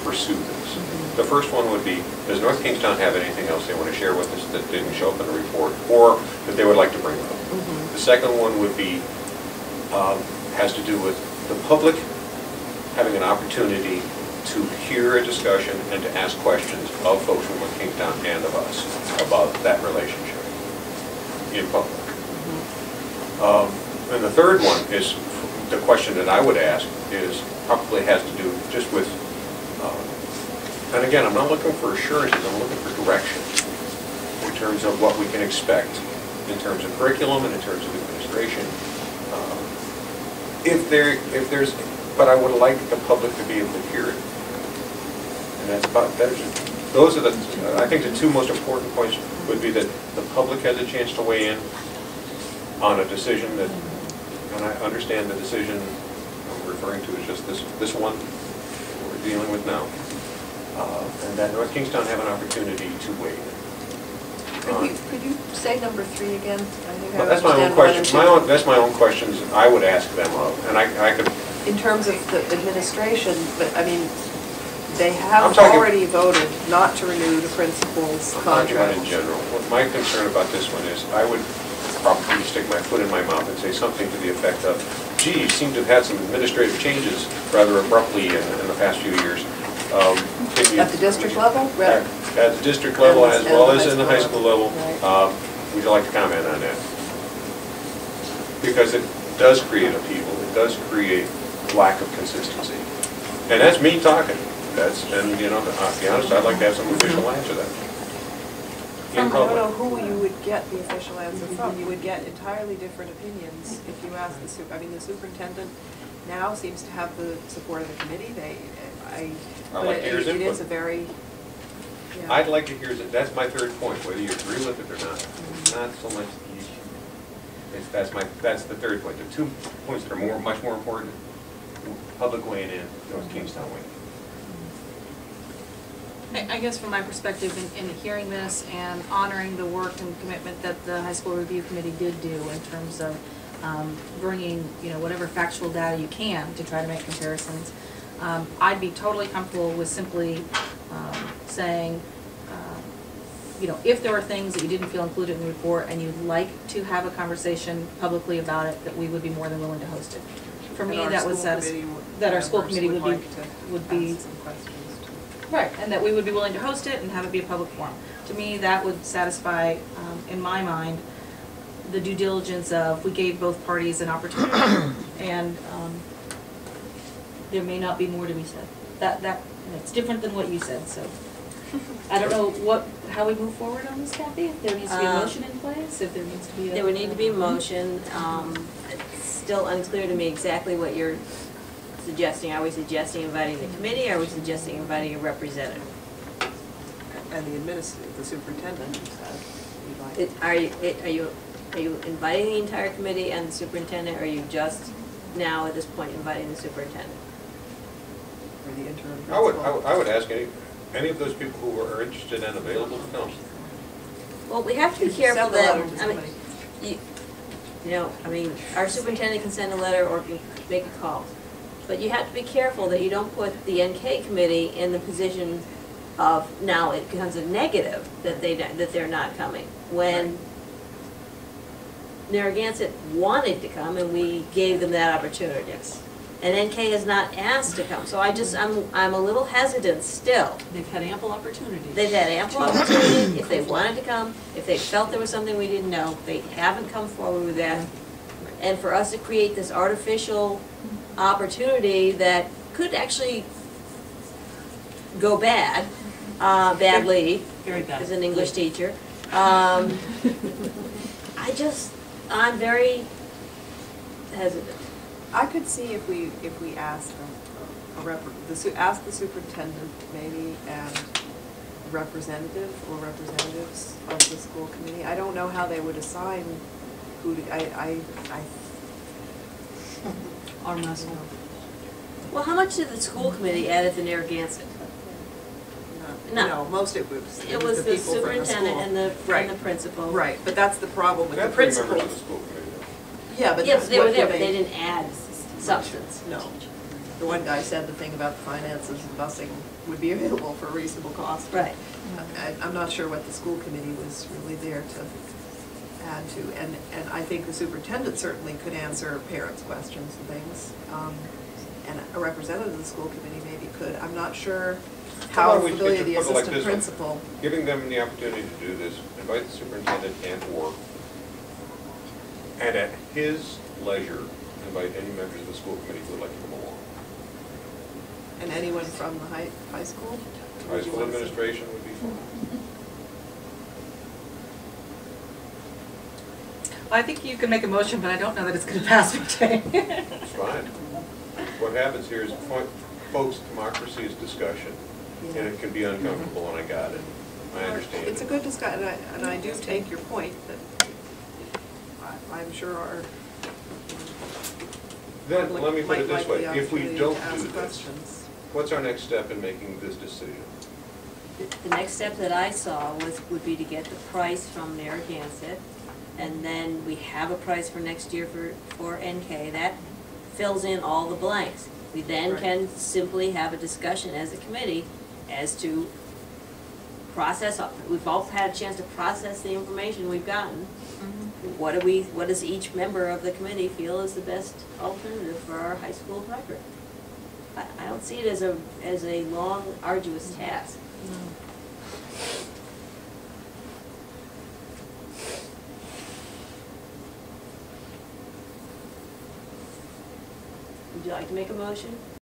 pursue this. The first one would be, does North Kingstown have anything else they want to share with us that didn't show up in the report, or that they would like to bring up? The second one would be, has to do with the public having an opportunity to hear a discussion and to ask questions of folks from North Kingstown and of us about that relationship in public. And the third one is, the question that I would ask is, probably has to do just with, and again, I'm not looking for assurances, I'm looking for direction in terms of what we can expect, in terms of curriculum and in terms of administration. But I would like the public to be able to hear it. And that's about, those are the, I think the two most important points would be that the public has a chance to weigh in on a decision that, and I understand the decision I'm referring to is just this one we're dealing with now. And that North Kingstown have an opportunity to weigh in. Could you say number 3 again? I think well, that's my own question. That's my own questions I would ask them of, and I could. In terms of the administration, but I mean, they have already voted not to renew the principal's contract. In general, my concern about this one is I would probably stick my foot in my mouth and say something to the effect of, gee, you seem to have had some administrative changes rather abruptly in the past few years. At the district level? Right. At the district level as well as in the high school level. Right. Would you like to comment on that? Because it does create upheaval. It does create lack of consistency. And that's me talking. And you know, to be honest, I'd like to have some official answer to that. I don't know who you would get the official answer from. You would get entirely different opinions if you ask the superintendent now seems to have the support of the committee. It is a very. Yeah. I'd like to hear that. That's my third point. Whether you agree with it or not, not so much the issue. That's the third point. The 2 points that are much more important: public weighing in, North Kingstown weighing in. I guess from my perspective in hearing this and honoring the work and commitment that the High School Review Committee did do in terms of bringing whatever factual data you can to try to make comparisons, I'd be totally comfortable with simply saying, if there are things that you didn't feel included in the report and you'd like to have a conversation publicly about it, that we would be more than willing to host it. For me, that would satisfy that our school committee would be right, and that we would be willing to host it and have it be a public forum. To me, that would satisfy, in my mind, the due diligence of we gave both parties an opportunity, and there may not be more to be said. It's different than what you said, so I don't know how we move forward on this, Kathy. If there needs to be a motion in place, if there needs to be. There would need to be a motion. It's still unclear to me exactly what you're suggesting. Are we suggesting inviting the committee? Or are we suggesting inviting a representative? And the superintendent. Are you inviting the entire committee and the superintendent, or are you just now at this point inviting the superintendent? Or the interim principal? I would ask any of those people who are interested and available to come. Well, we have to be careful that our superintendent can send a letter or can make a call. But you have to be careful that you don't put the NK committee in the position of now it becomes a negative that they're not coming. When Narragansett wanted to come and we gave them that opportunity. Yes. And NK has not asked to come. So I'm a little hesitant still. They've had ample opportunity. They've had ample opportunity if they wanted to come, if they felt there was something we didn't know. They haven't come forward with that. And for us to create this artificial opportunity that could actually go badly, very bad. As an English teacher. I'm very hesitant. I could see if we asked ask the superintendent maybe and representative or representatives of the school committee. I don't know how they would assign who to, Arm wrestle. Well, how much did the school committee add at the Narragansett? No, most it was the people superintendent and the principal. Right, but that's the problem with the principal. Members of the school committee. Yeah, but they were there, but they didn't add substance. No. the one guy said the thing about the finances and busing would be available for a reasonable cost. Right. I'm not sure what the school committee was really there to add to, and I think the superintendent certainly could answer parents' questions and things, and a representative of the school committee maybe could. I'm not sure How how about we familiar the put it like assistant this one? principal. Giving them the opportunity to do this, invite the superintendent and/or, and at his leisure, invite any members of the school committee who would like to come along. And anyone from the high school? High school administration would be fine. I think you can make a motion, but I don't know that it's gonna pass, McJay. It's fine. What happens here is, folks, democracy is discussion, and it can be uncomfortable, and I got it. I understand. It's a good discussion, and I do take your point that I'm sure our Then, public let me put might it this like way, the if we opportunity don't to ask do this, questions. what's our next step in making this decision? The next step that I saw would be to get the price from Narragansett, and then we have a price for next year for NK. That fills in all the blanks. We then Right. can simply have a discussion as a committee as to process, we've all had a chance to process the information we've gotten. What does each member of the committee feel is the best alternative for our high school record? I don't see it as a long, arduous task. Would you like to make a motion?